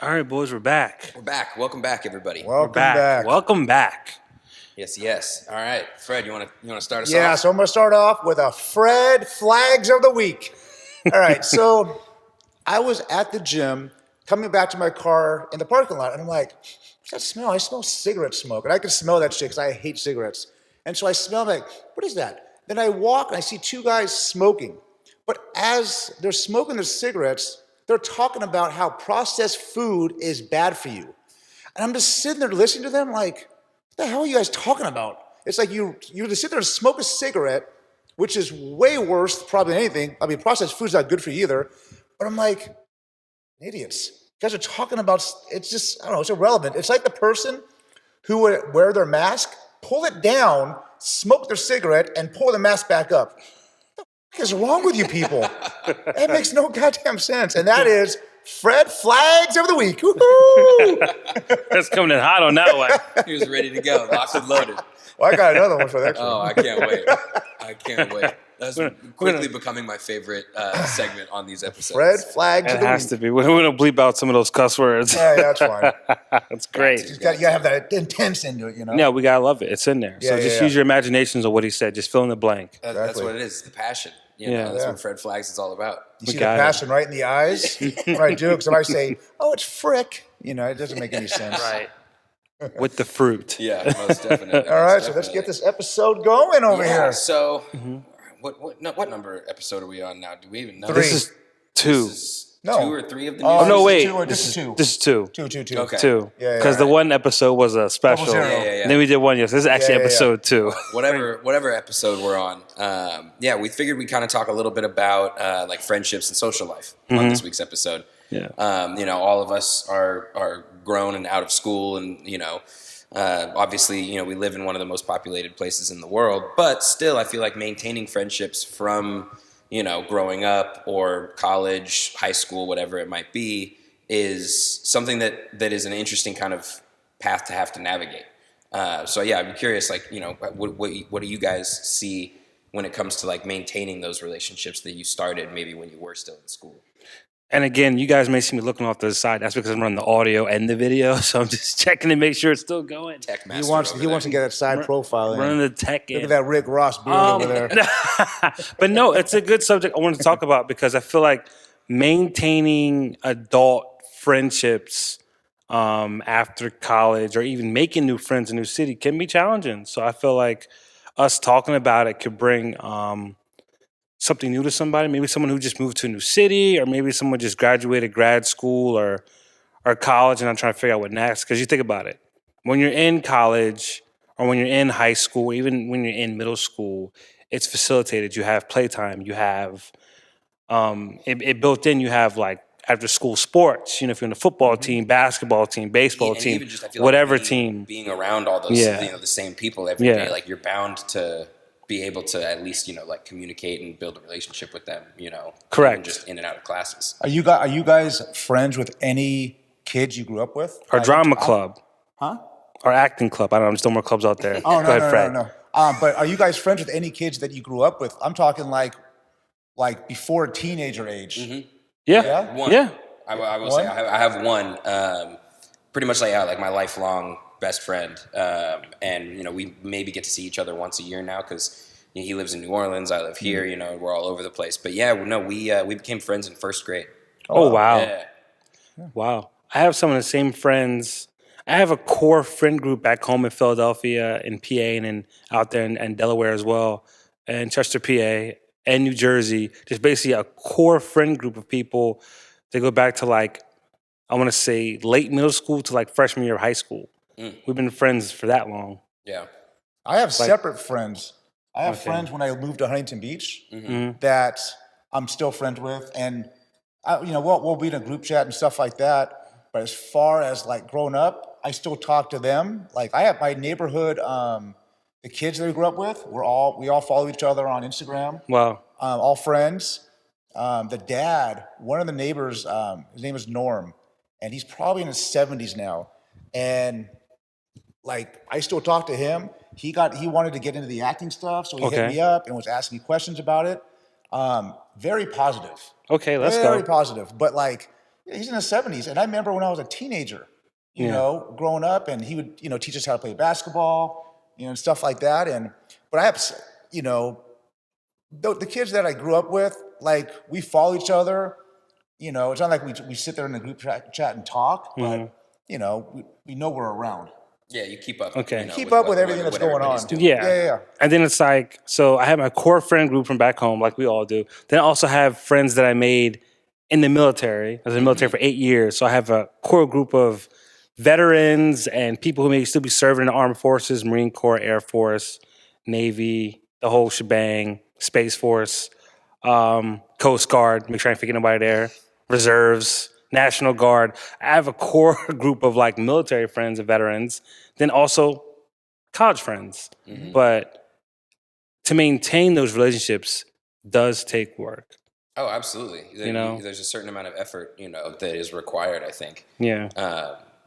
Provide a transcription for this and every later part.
All right, boys, we're back. We're back. Welcome back, everybody. We're back. Welcome back. Yes. All right, Fred, you want to start us off? Yeah, so I'm going to start off with a Fred Flags of the Week. All right, so I was at the gym, coming back to my car in the parking lot, and I'm like, what's that smell? I smell cigarette smoke. And I can smell that shit because I hate cigarettes. And so I smell like, what is that? Then I walk and I see two guys smoking. But as they're smoking their cigarettes, they're talking about how processed food is bad for you. And I'm just sitting there listening to them like, what the hell are you guys talking about? It's like you just sit there and smoke a cigarette, which is way worse probably than anything. I mean, processed food's not good for you either. But I'm like, idiots. You guys are talking about, it's just, I don't know, it's irrelevant. It's like the person who would wear their mask, pull it down, smoke their cigarette, and pull the mask back up. What is wrong with you people? That makes no goddamn sense. And that is Fred Flags of the Week. Woo-hoo! That's coming in hot on that one. He was ready to go, locked and loaded. Well, I got another one for that. Oh, I can't wait. That's quickly becoming my favorite segment on these episodes. Fred Flags of It the has Week. to be. We're going to bleep out some of those cuss words. Yeah, that's fine. That's great. You got to have that intense into it, you know? Yeah, we got to love it. It's in there. So just use your imaginations of what he said. Just fill in the blank. That's Exactly. what it is. The passion. That's what Fred Flags is all about. You see the passion right in the eyes? When I do, because if I say, oh, it's frick, it doesn't make any sense. Right. With the fruit. Yeah, most definitely. All right, so let's get this episode going over here. So, what number episode are we on now? Do we even know? 3. This is 2. This is No. 2 or 3 of the Oh, news? no, wait. This is 2. This is 2. 2. Okay. 2. Yeah, Because the one episode was a special. 0. And then we did one. Yes, this is actually episode 2. Whatever episode we're on, we figured we'd kind of talk a little bit about like friendships and social life on this week's episode. Yeah. All of us are grown and out of school, and obviously, we live in one of the most populated places in the world. But still, I feel like maintaining friendships from growing up or college, high school, whatever it might be, is something that is an interesting kind of path to have to navigate. I'm curious, what do you guys see when it comes to like maintaining those relationships that you started maybe when you were still in school? And again, you guys may see me looking off to the side. That's because I'm running the audio and the video, so I'm just checking to make sure it's still going. Tech He master wants over to there. get that side profile in. Running the tech Look in. at that Rick Ross beard over there. But no, it's a good subject I wanted to talk about because I feel like maintaining adult friendships after college or even making new friends in a new city can be challenging. So I feel like us talking about it could bring something new to somebody. Maybe someone who just moved to a new city, or maybe someone just graduated grad school or college and I'm trying to figure out what next. Because you think about it. When you're in college or when you're in high school, even when you're in middle school, it's facilitated. You have playtime. You have it built in. You have like after school sports. If you're in a football team, basketball team, baseball And team, even just, I feel whatever like team. being around all those, the same people every day, like you're bound to be able to at least, communicate and build a relationship with them, Correct. even just in and out of classes. Are you guys friends with any kids you grew up with? Our drama club. Huh? Our acting club. I don't know. There's still more clubs out there. Oh, Go ahead, Fred. no. But are you guys friends with any kids that you grew up with? I'm talking like before teenager age. Yeah. Yeah? One. Yeah. I will say I have one, pretty much like my lifelong best friend. And, we maybe get to see each other once a year now because he lives in New Orleans. I live here, we're all over the place. But we became friends in first grade. Oh, wow. Yeah. Wow. I have some of the same friends. I have a core friend group back home in Philadelphia, in PA, and then out there in Delaware as well, and Chester, PA, and New Jersey. Just basically a core friend group of people that go back to I want to say late middle school to freshman year of high school. We've been friends for that long. Yeah. I have separate friends. I have friends when I moved to Huntington Beach that I'm still friends with, and we'll be in a group chat and stuff like that. But as far as growing up, I still talk to them. I have my neighborhood, the kids that we grew up with. We all follow each other on Instagram. Wow. All friends. The dad, one of the neighbors, his name is Norm, and he's probably in his 70s now, and I still talk to him. He wanted to get into the acting stuff, so he hit me up and was asking me questions about it. Very positive. Okay, let's go. Very positive. But He's in his 70s. And I remember when I was a teenager, you know, growing up, and he would, you know, teach us how to play basketball, you know, and stuff like that. But I have, you know, the kids that I grew up with, like, we follow each other. You know, it's not like we sit there in a group chat and talk, but, you know, we know we're around. Yeah, you keep up. Okay. You know, Keep up with everything that's going on. Yeah. And then it's like, so I have my core friend group from back home, like we all do. Then I also have friends that I made in the military. I was in the military for 8 years. So I have a core group of veterans and people who may still be serving in the armed forces, Marine Corps, Air Force, Navy, the whole shebang, Space Force, Coast Guard, make sure I ain't forget nobody there, reserves, National Guard. I have a core group of like military friends and veterans, then also college friends. But to maintain those relationships does take work. Oh, absolutely. You know? There's a certain amount of effort, you know, that is required, I think. Yeah.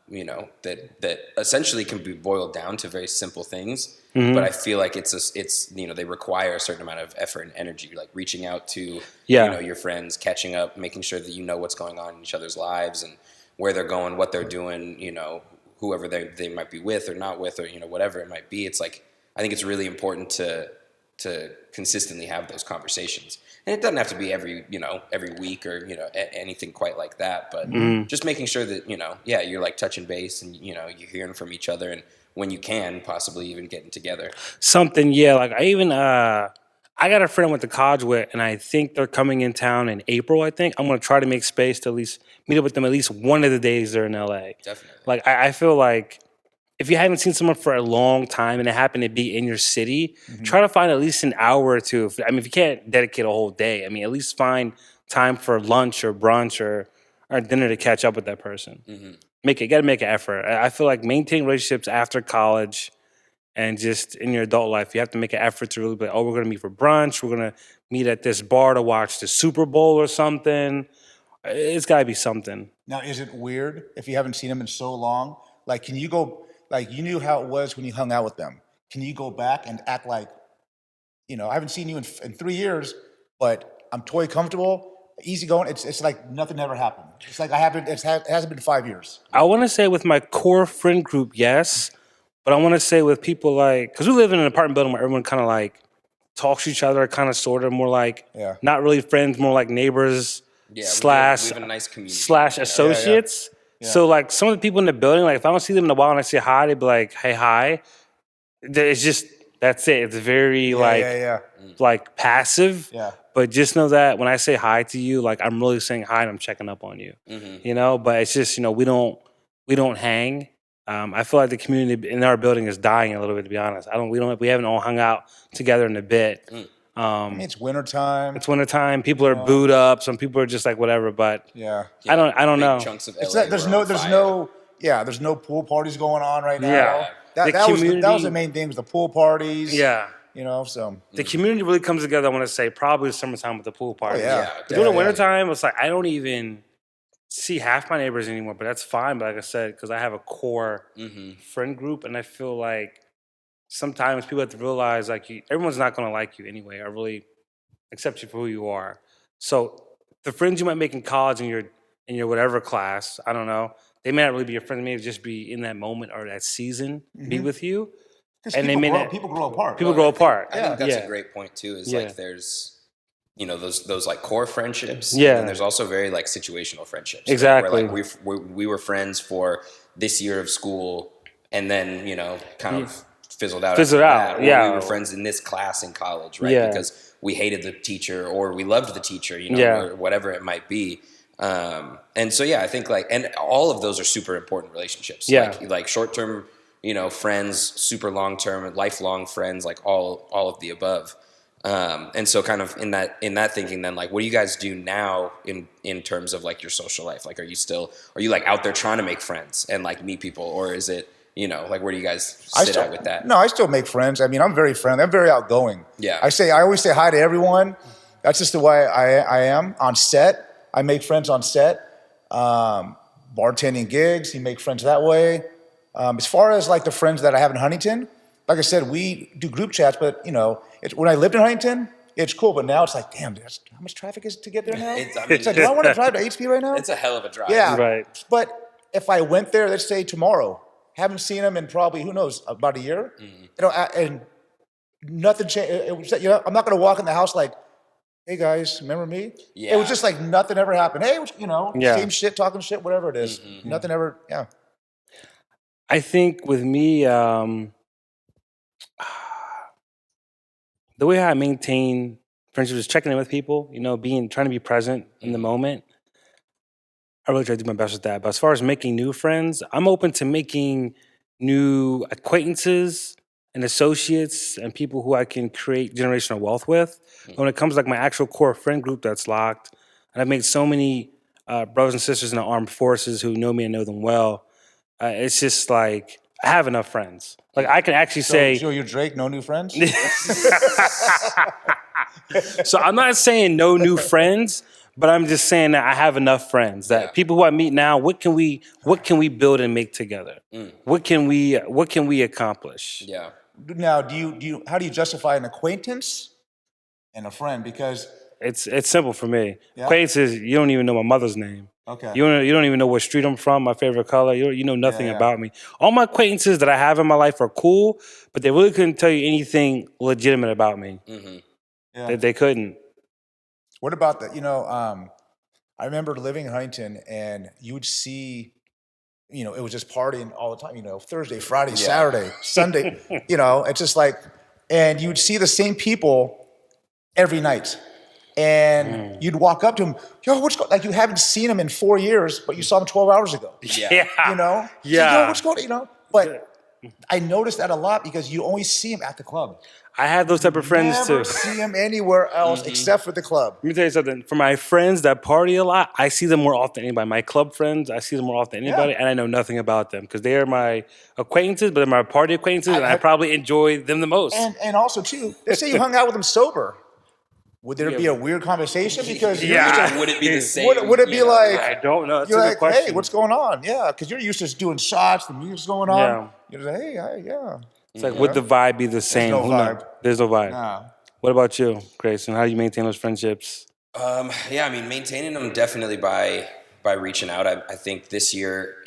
You know, that essentially can be boiled down to very simple things. But I feel like it's you know, they require a certain amount of effort and energy, like reaching out to you know, your friends, catching up, making sure that you know what's going on in each other's lives and where they're going, what they're doing, you know, whoever they might be with or not with, or, you know, whatever it might be. It's like, I think it's really important to consistently have those conversations. And it doesn't have to be every week or, you know, anything quite like that. But just making sure that, you know, you're like touching base and, you know, you're hearing from each other, and when you can, possibly even getting together. Something, like I even, I got a friend I went to college with, and I think they're coming in town in April, I think. I'm going to try to make space to at least meet up with them at least one of the days they're in LA. Definitely. Like, I feel like if you haven't seen someone for a long time and they happen to be in your city, try to find at least an hour or two. I mean, if you can't dedicate a whole day, I mean, at least find time for lunch or brunch or dinner to catch up with that person. Got to make an effort. I feel like maintaining relationships after college and just in your adult life, you have to make an effort to really be like, oh, we're going to meet for brunch. We're going to meet at this bar to watch the Super Bowl or something. It's got to be something. Now, is it weird if you haven't seen them in so long? Like, can you go, like, you knew how it was when you hung out with them. Can you go back and act like, you know, I haven't seen you in 3 years, but I'm totally comfortable, easygoing. It's like nothing ever happened. It's like it hasn't been 5 years. I want to say with my core friend group, yes. But I want to say with people like, because we live in an apartment building where everyone kind of like talks to each other, kind of sort of more like, not really friends, more like neighbors slash, we have a nice community. slash associates. So like some of the people in the building, like if I don't see them in a while and I say hi, they'd be like, hey, hi. It's just, that's it. It's very like passive. Yeah. But just know that when I say hi to you, like I'm really saying hi and I'm checking up on you. You know, but it's just, you know, we don't hang. I feel like the community in our building is dying a little bit, to be honest. We haven't all hung out together in a bit. I mean, it's wintertime. It's wintertime. People are booed up. Some people are just like whatever. But I don't know. Chunks of LA there's no pool parties going on right now. Yeah. That was the main thing, was the pool parties. Yeah. You know, so the community really comes together. I want to say probably the summertime with the pool parties. During the wintertime, it's like I don't even see half my neighbors anymore, but that's fine. But like I said, because I have a core friend group, and I feel like sometimes people have to realize like everyone's not going to like you anyway, or really accept you for who you are. So the friends you might make in college in your whatever class, I don't know, they may not really be your friends. They may just be in that moment or that season, be with you. And people grow apart. People grow apart. I think that's a great point too. Is like there's, you know, those like core friendships. Yeah. And there's also very like situational friendships. Exactly. Where like we were friends for this year of school, and then, you know, kind of fizzled out. Or we were friends in this class in college, right? Because we hated the teacher or we loved the teacher, you know, or whatever it might be. And so I think like, and all of those are super important relationships. Like short term, you know, friends, super long-term, lifelong friends, like all of the above. And so kind of in that thinking then, like, what do you guys do now in terms of like your social life? Like, are you like out there trying to make friends and like meet people, or is it, you know, like where do you guys sit at with that? No, I still make friends. I mean, I'm very friendly. I'm very outgoing. Yeah. I always say hi to everyone. That's just the way I am on set. I make friends on set. Bartending gigs, you make friends that way. As far as like the friends that I have in Huntington, like I said, we do group chats, but you know, when I lived in Huntington, it's cool. But now it's like, damn, how much traffic is to get there now? It's like, do I want to drive to HP right now? It's a hell of a drive. Yeah. Right. But if I went there, let's say tomorrow, haven't seen him in probably, who knows, about a year, and nothing changed. I'm not going to walk in the house like, hey guys, remember me? Yeah. It was just like nothing ever happened. Hey, Yeah. same shit, talking shit, whatever it is. Nothing ever, I think with me, the way I maintain friendships is checking in with people, trying to be present in the moment. I really try to do my best with that. But as far as making new friends, I'm open to making new acquaintances and associates and people who I can create generational wealth with. But when it comes to like my actual core friend group that's locked, and I've made so many brothers and sisters in the armed forces who know me and know them well, it's just like I have enough friends. Like I can actually say, So you're Drake, no new friends? So I'm not saying no new friends, but I'm just saying that I have enough friends that people who I meet now, what can we build and make together? What can we accomplish? Yeah. Now, how do you justify an acquaintance and a friend? Because It's simple for me. Yeah. Acquaintances, you don't even know my mother's name. okay, You don't even know what street I'm from, my favorite color. You know nothing Yeah. about me. All my acquaintances that I have in my life are cool, but they really couldn't tell you anything legitimate about me. yeah. They couldn't. What about that? I remember living in Huntington, and you would see, it was just partying all the time. Thursday, Friday, Saturday, Sunday. It's just like, and you would see the same people every night. And you'd walk up to him, what's going? Like you haven't seen him in 4 years, but you saw him 12 hours ago. Yeah. Yeah. What's going on? But I noticed that a lot because you only see him at the club. I have those type of friends Never too. see him anywhere else except for the club. Let me tell you something. For my friends that party a lot, I see them more often than anybody. My club friends, I see them more often than anybody, and I know nothing about them because they are my acquaintances, but they're my party acquaintances, and I probably enjoy them the most. And also too, let's say you hung out with him sober. Would there be a weird conversation? Because you're used to, Would it be the same? would it be like, I don't know. That's you're a good like, question. hey, what's going on? Yeah, because you're used to just doing shots, the music's going on. Yeah. You're like, hey, yeah. It's like, would the vibe be the same? no Who knows? vibe. There's no vibe. Nah. What about you, Grayson? How do you maintain those friendships? Maintaining them definitely by reaching out. I think this year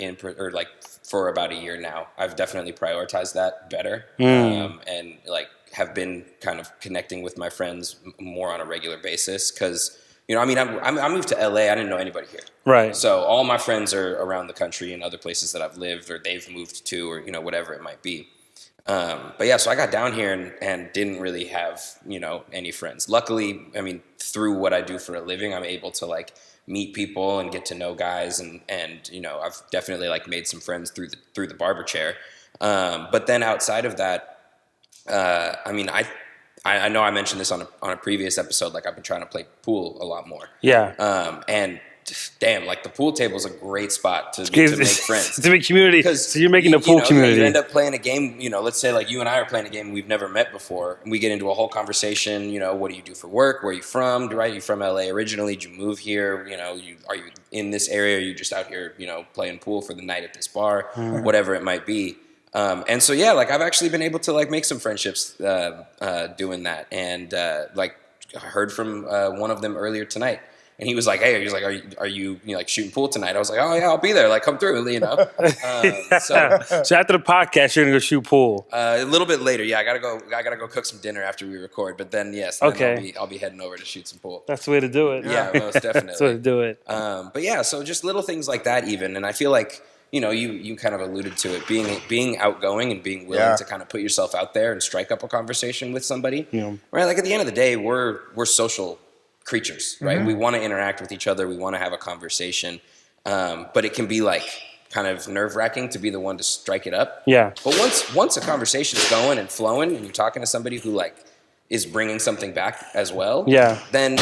for about a year now, I've definitely prioritized that better, and like have been kind of connecting with my friends more on a regular basis because I moved to LA. I didn't know anybody here, Right. so all my friends are around the country and other places that I've lived or they've moved to or whatever it might be. So I got down here and didn't really have, any friends. Luckily, through what I do for a living, I'm able to like meet people and get to know guys and I've definitely like made some friends through the barber chair. But then outside of that, I know I mentioned this on a previous episode, like I've been trying to play pool a lot more. Yeah. And damn, like the pool table is a great spot to make friends. To make community. So you're making a pool community. You end up playing a game, let's say like you and I are playing a game we've never met before, and we get into a whole conversation, what do you do for work? Where are you from? Right? You from LA originally? Did you move here? Are you in this area? Are you just out here, playing pool for the night at this bar? Whatever it might be. And so, like I've actually been able to like make some friendships doing that. And like I heard from one of them earlier tonight. And he was like, "Hey, are you like shooting pool tonight?" I was like, "Oh yeah, I'll be there. Like, come through, So after the podcast, you're gonna go shoot pool. A little bit later, yeah. I gotta go cook some dinner after we record. But then, yes, I'll be heading over to shoot some pool. That's the way to do it. Yeah, most definitely. That's the way to do it. But yeah, so just little things like that, even. And I feel like you kind of alluded to it, being outgoing and being willing to kind of put yourself out there and strike up a conversation with somebody. Right? Like at the end of the day, we're social creatures, right? We want to interact with each other. We want to have a conversation. But it can be like kind of nerve-wracking to be the one to strike it up. Yeah. But once a conversation is going and flowing and you're talking to somebody who like is bringing something back as well, then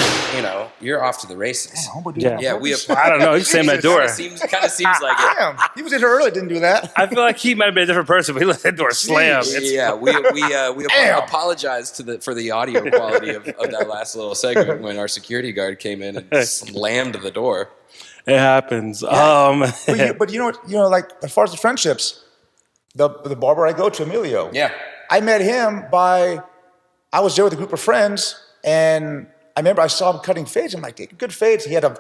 you're off to the races. Yeah. We I don't know. He's saying that door. Kind of seems like it. Damn, he was in here early, didn't do that. I feel like he might have been a different person, but he let that door slam. We apologize for the audio quality of that last little segment when our security guard came in and slammed the door. It happens. But you know what? Like as far as the friendships, the barber I go to, Emilio. Yeah. I met him I was there with a group of friends, And I remember I saw him cutting fades. I'm like, good fades. He had a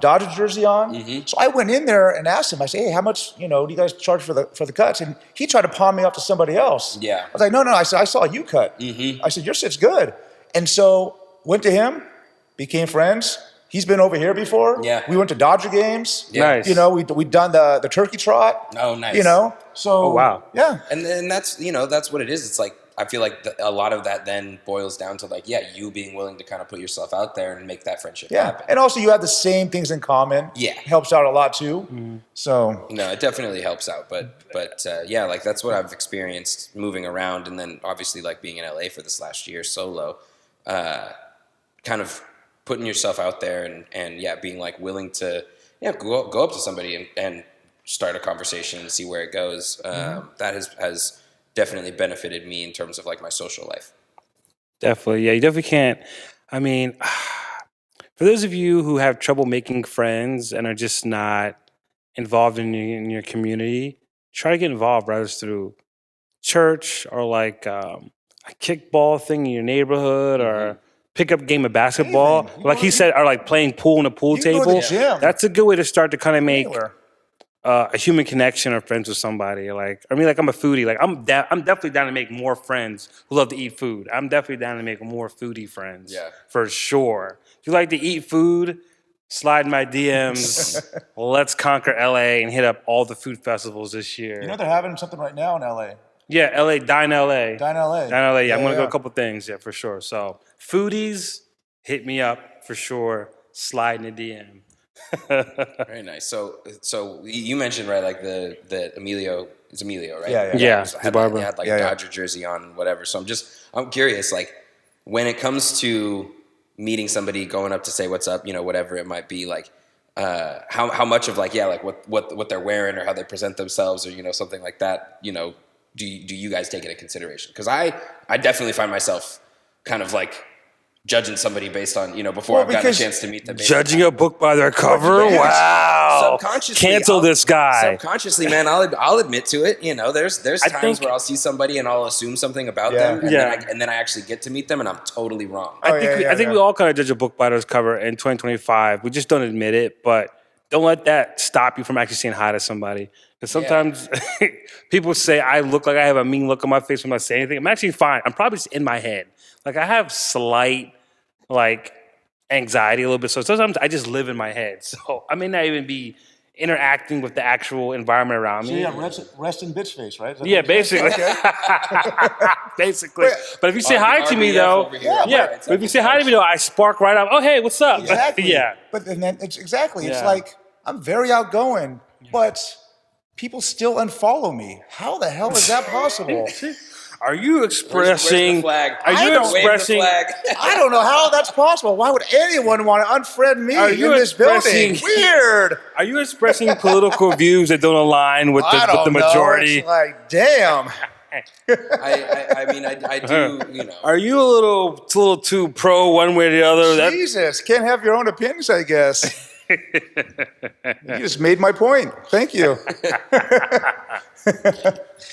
Dodger jersey on. So I went in there and asked him. I said, hey, how much do you guys charge for the cuts? And he tried to pawn me off to somebody else. Yeah. I was like, no. I said, I saw you cut. I said, your shit's good. And so went to him, became friends. He's been over here before. Yeah. We went to Dodger games. Yeah. Nice. We'd done the turkey trot. Oh, nice. So. Oh, wow. Yeah. And that's that's what it is. It's like I feel like a lot of that then boils down to like you being willing to kind of put yourself out there and make that friendship happen. And also you have the same things in common. Yeah. Helps out a lot too. So. No, it definitely helps out. But like that's what I've experienced moving around, and then obviously like being in LA for this last year solo, kind of putting yourself out there and being like willing to go up to somebody and start a conversation and see where it goes. That has definitely benefited me in terms of like my social life. Definitely. Yeah, you definitely can't. I mean, for those of you who have trouble making friends and are just not involved in your community, try to get involved, whether it's through church or like a kickball thing in your neighborhood or pick up game of basketball. Like he said, or like playing pool in a pool table. That's a good way to start to kind of make a human connection or friends with somebody. Like, I mean, like I'm a foodie. Like I'm definitely down to make more friends who love to eat food. I'm definitely down to make more foodie friends. Yeah. For sure. If you like to eat food, slide in my DMs. Let's conquer LA and hit up all the food festivals this year. They're having something right now in LA. Yeah, LA, Dine LA. Dine LA. Dine LA, yeah. I'm going to go a couple things, for sure. So, foodies, hit me up for sure. Slide in the DM. Very nice. So you mentioned, right, like the Emilio, it's Emilio, right? Yeah, Had like a Dodger jersey on and whatever. So I'm curious, like when it comes to meeting somebody, going up to say what's up, whatever it might be, like how much of like what they're wearing or how they present themselves or something like that, do you guys take into consideration? Because I definitely find myself kind of like judging somebody based on, before I've gotten a chance to meet them. Judging a book by their cover? Wow. Subconsciously. Cancel this guy. Subconsciously, man, I'll admit to it. There's times where I'll see somebody and I'll assume something about them. And then I actually get to meet them and I'm totally wrong. I think we all kind of judge a book by its cover in 2025. We just don't admit it, but don't let that stop you from actually saying hi to somebody. Because sometimes people say I look like I have a mean look on my face when I say anything. I'm actually fine. I'm probably just in my head. Like I have slight anxiety a little bit. So sometimes I just live in my head. So I may not even be interacting with the actual environment around me. Rest in bitch face, right? Yeah, basically. Basically. But if you say hi to me though, but if you say hi to me though, I spark right up. Oh, hey, what's up? Exactly. Yeah. But then it's like I'm very outgoing, but people still unfollow me. How the hell is that possible? Are you expressing? Where's the flag? I don't know how that's possible. Why would anyone want to unfriend me in this building? Weird. Are you expressing political views that don't align with the majority? It's like, damn. I do. Are you a little too pro one way or the other? Jesus, can't have your own opinions, I guess. You just made my point. Thank you.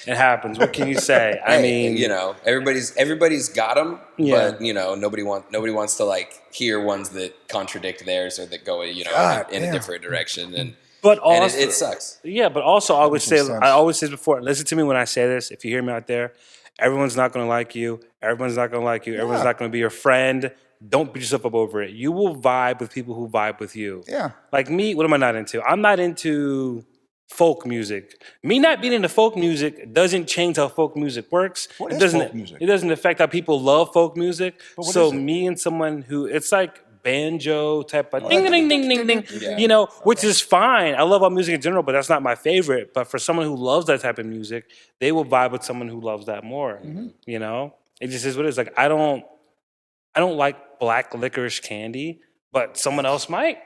It happens. What can you say? I mean, everybody's got them, but nobody wants to like hear ones that contradict theirs or that go in a different direction. But also, it sucks. Yeah, but also I always say before, listen to me when I say this. If you hear me out there, everyone's not going to like you. Everyone's not going to like you. Everyone's not going to be your friend. Don't beat yourself up over it. You will vibe with people who vibe with you. Yeah. Like me, what am I not into? I'm not into folk music. Me not being into folk music doesn't change how folk music works. What is folk music? It doesn't affect how people love folk music. So me and someone who, it's like banjo type of ding, ding, ding, ding, ding, which is fine. I love all music in general, but that's not my favorite. But for someone who loves that type of music, they will vibe with someone who loves that more. It just is what it is. Like I don't like black licorice candy, but someone else might.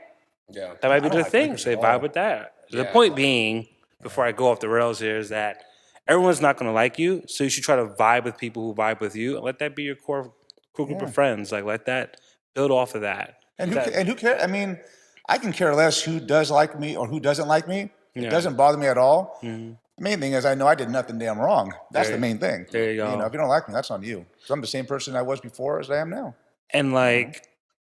Yeah. That might be the thing. So they vibe with that. The point being, before I go off the rails here, is that everyone's not going to like you, so you should try to vibe with people who vibe with you, and let that be your core group of friends. Like, let that build off of that. And who cares? I mean, I can care less who does like me or who doesn't like me. It doesn't bother me at all. Mm-hmm. The main thing is I know I did nothing damn wrong. That's the main thing. There you go. If you don't like me, that's on you. Because I'm the same person I was before as I am now. and like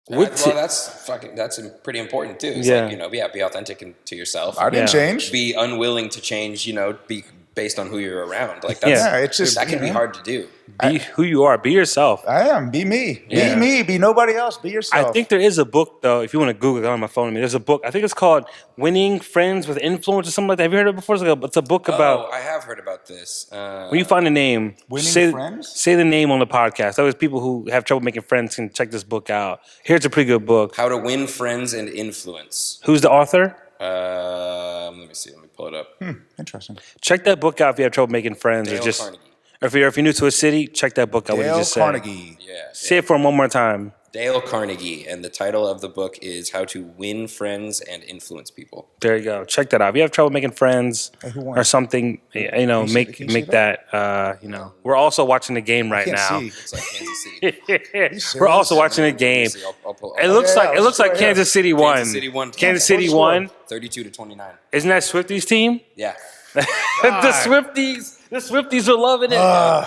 Well, that's pretty important too. It's Yeah. like, be authentic to yourself. I didn't Yeah. change. Be unwilling to change, be based on who you're around. Like Yeah, it's just, that can you be know. hard to do. be who you are. Be yourself. I am. Be me. Yeah. Be me. Be nobody else. Be yourself. I think there is a book though. If you want to Google it on my phone, there's a book. I think it's called "Winning Friends with Influence" or something like that. Have you heard of it before? It's a book about. I have heard about this. When you find the name, Winning Friends? say the name on the podcast. That was people who have trouble making friends can check this book out. Here's a pretty good book. How to Win Friends and Influence. Who's the author? Let me see. Let me pull it up. Interesting. Check that book out if you have trouble making friends, Dale or just Carnegie. or if you're new to a city. Check that book out. What you Dale just said. Carnegie. Yeah. Say it for him one more time. Dale Carnegie, and the title of the book is How to Win Friends and Influence People. There you go. Check that out. If you have trouble making friends who won? or something, make can you see that. We're also watching the game right Can't now. see. It's like Kansas City. We're also watching a game. I'll It looks yeah, like it's right here. Kansas City won. Kansas City won. Kansas City What won. 32-29. Isn't that Swifties team? Yeah. The Swifties are loving it.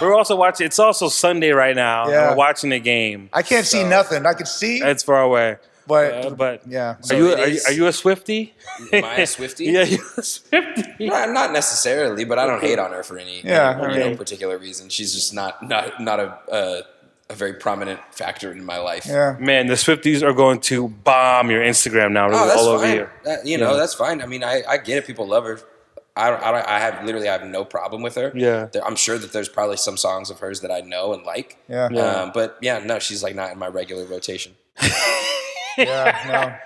We're also watching. It's also Sunday right now. And Yeah. we're watching the game. I can't see nothing. I can see, It's far away. but Are yeah. So you it is- are you a Swiftie? Am I a Swiftie? Yeah, you're a Swiftie. No, not necessarily, but I don't hate on her for any particular reason. She's just not a very prominent factor in my life. Yeah. Man, the Swifties are going to bomb your Instagram now. Oh, that's all over fine. you. That's fine. I mean, I get it. People love her. I have no problem with her. Yeah. I'm sure that there's probably some songs of hers that I know and like. Yeah. Yeah. But yeah, no, she's like not in my regular rotation. Yeah.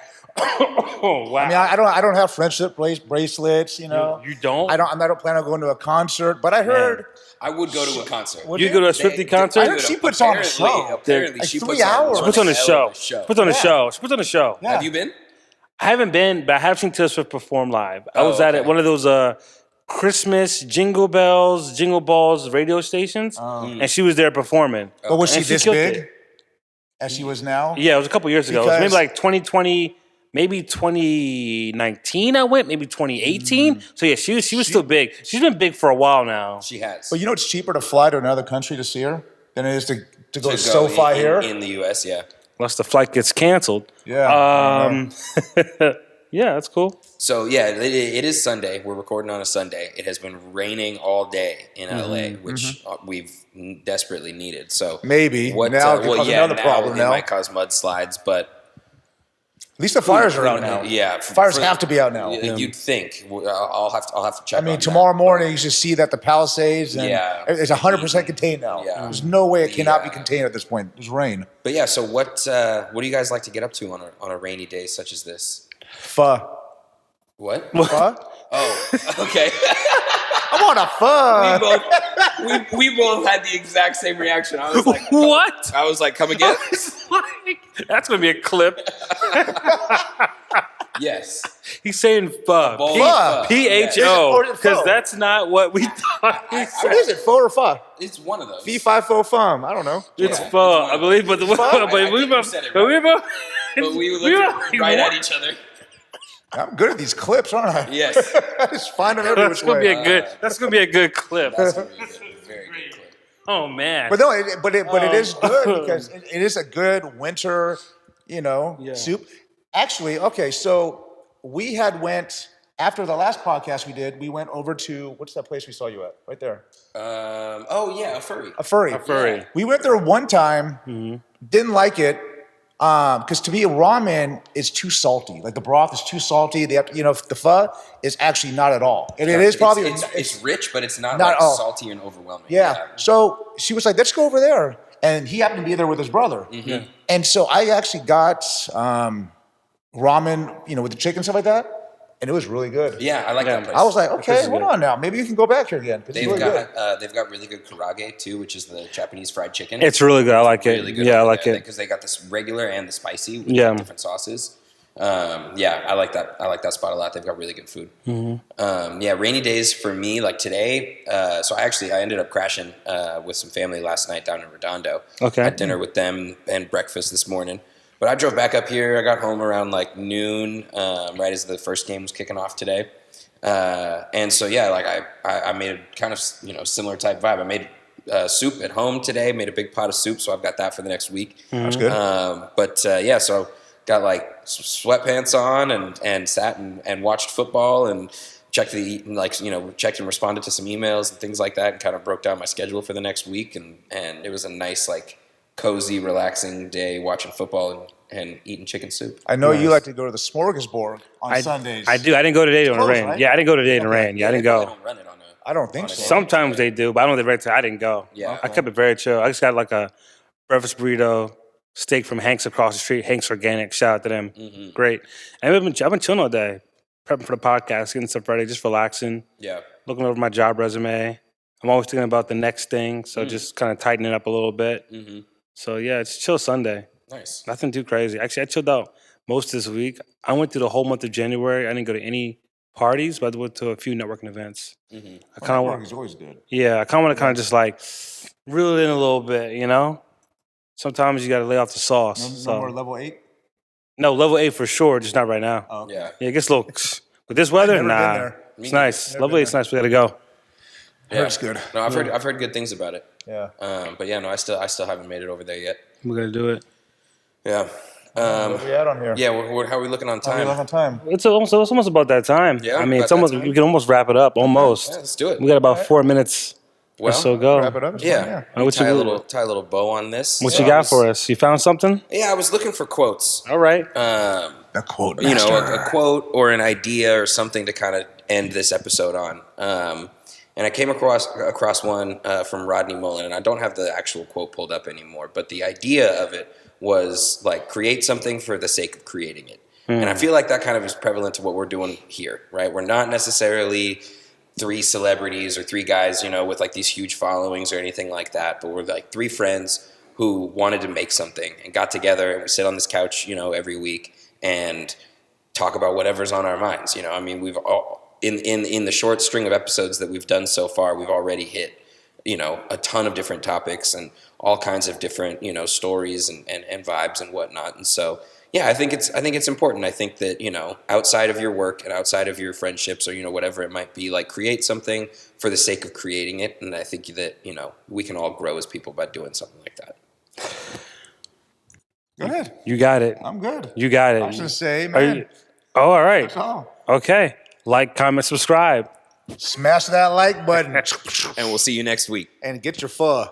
Oh wow! No. I mean, I don't have friendship bracelets. You know. You don't? I don't plan on going to a concert. But I heard. I would go to a concert. Would You go to a Swiftie concert? I heard she puts on a show. Apparently, Like she 3 puts hours. on She puts on a hell show. of a show. Puts on a Yeah. show. She puts on a show. Yeah. Have you been? I haven't been, but I have seen Taylor Swift perform live. I was at okay. one of those Christmas Jingle Balls radio stations, and she was there performing. But was she And this killed big it. as she was now? Yeah, it was a couple years ago. It was maybe Because- like 2020, maybe 2019. I went, maybe 2018. So yeah, she was still big. She's been big for a while now. She has. But you know, it's cheaper to fly to another country to see her than it is to go to To SoFi here. in the U.S. Yeah. Unless the flight gets canceled. Yeah. Yeah, that's cool. So yeah, it is Sunday. We're recording on a Sunday. It has been raining all day in LA, which we've desperately needed. So Maybe. what? Now it could cause another now problem it now. might cause mudslides, but At least the fires are out now. Yeah, Fires have to be out now. You'd think. I'll have to check. I mean, on tomorrow morning you should see that the Palisades and Yeah. it's 100% contained now. Yeah. There's no way it cannot be Yeah. contained at this point. There's rain. that. But yeah, so what do you guys like to get up to on a rainy day such as this? Pho. What? Pho? Oh, okay. I want a pho. we both had the exact same reaction. I was like, What? I was like, come again? That's gonna be a clip. Yes. He's saying pho. bowl of pho. P-H-O. Or is it Because pho? that's not what we thought he What said. is it? Pho or pho? It's one of those. Fee, fi, fo, fum. I don't know. It's Yeah, pho, it's one I of believe, but Pho? but I we think both, you said it but we right. both, But we we looked were right like, at each other. I'm good at these clips, aren't I? Yes. I just find them every That's which gonna be way. a good. That's gonna be a good clip. That's a very good clip. Oh man. But no, it is good because it is a good winter, soup. Actually, okay, so we had after the last podcast we did, we went over to what's that place we saw you at? Right there. Oh yeah, a furry. A furry. Furry. We went there one time, didn't like it. Because to me, ramen is too salty. Like the broth is too salty. They have to, the pho is actually not at all. And it is probably it's rich, but it's not not like all. salty and overwhelming. Yeah. So she was like, let's go over there. And he happened to be there with his brother. Mm-hmm. And so I actually got ramen, with the chicken and stuff like that. And it was really good. Yeah, I like that place. I was like, place okay, is hold good. on now. Maybe you can go back here again. 'Cause it's They've really good. got really good karage too, which is the Japanese fried chicken. It's really good. I like it. really good. Yeah, I like it. Because they got this regular and the spicy with Yeah. different sauces. I like that. I like that spot a lot. They've got really good food. Rainy days for me, like today. So I ended up crashing with some family last night down in Redondo. Okay. Had dinner with them and breakfast this morning. But I drove back up here. I got home around like noon, right as the first game was kicking off today. And so I made a kind of similar type vibe. I made soup at home today. Made a big pot of soup, so I've got that for the next week. That's good. So got like sweatpants on and sat and watched football and checked and responded to some emails and things like that, and kind of broke down my schedule for the next week. And it was a nice, like, cozy, relaxing day watching football and eating chicken soup. I know you like to go to the smorgasbord on Sundays. I do. I didn't go today in the closed, rain. right? Yeah, I didn't go today in the rain. Yeah, I didn't They go. don't run it on I don't think so. Sometimes they do, but I don't know the I didn't go. Yeah. I kept it very chill. I just got like a breakfast burrito, steak from Hank's across the street. Hank's Organic. Shout out to them. Mm-hmm. Great. And I've been chilling all day, prepping for the podcast, getting stuff ready, just relaxing, Yeah. looking over my job resume. I'm always thinking about the next thing, so just kind of tightening it up a little bit. Mm-hmm. So yeah, it's chill Sunday. Nice. Nothing too crazy. Actually, I chilled out most this week. I went through the whole month of January. I didn't go to any parties, but I went to a few networking events. Mm-hmm. I kind of Networking is always good. Yeah, I kind of want to kind of just like reel it in a little bit, you know? Sometimes you got to lay off the sauce. No more level 8? No, level 8 for sure, just not right now. Oh, okay. Yeah. Yeah, it gets a little, with this weather, I've never been nah. there. It's nice. Never Level been 8's nice, we got to go. Yeah. It's good. No, I've heard good things about it. Yeah. But yeah, no, I still haven't made it over there yet. We're going to do it. Yeah. What are we at on here? Yeah. How are we looking on How are we time? on time? It's almost about that time. Yeah, I mean, about it's almost, that time. we can almost wrap it up, almost. Yeah, let's do it. We got about 4 minutes or Well, so go. Wrap it up. It's Yeah. fine, Oh, what tie you- a little bow on this. What So you I got was- for us? You found something? Yeah, I was looking for quotes. All right. The quote You know, master. a quote or an idea or something to kind of end this episode on. And I came across one from Rodney Mullen, and I don't have the actual quote pulled up anymore, but the idea of it was like create something for the sake of creating it. And I feel like that kind of is prevalent to what we're doing here, right? We're not necessarily 3 celebrities or 3 guys, you know, with like these huge followings or anything like that, but we're like 3 friends who wanted to make something and got together, and we sit on this couch, you know, every week and talk about whatever's on our minds. You know, I mean, we've all in the short string of episodes that we've done so far, we've already hit, you know, a ton of different topics and all kinds of different, you know, stories and vibes and whatnot. And so, yeah, I think it's important. I think that, you know, outside of your work and outside of your friendships or, you know, whatever it might be, like, create something for the sake of creating it. And I think that, you know, we can all grow as people by doing something like that. Go ahead. You got it. I'm good. You got it. I was going to say, Are man. you- oh, all right. That's all. Okay. Like, comment, subscribe. Smash that like button And we'll see you next week. and get your pho.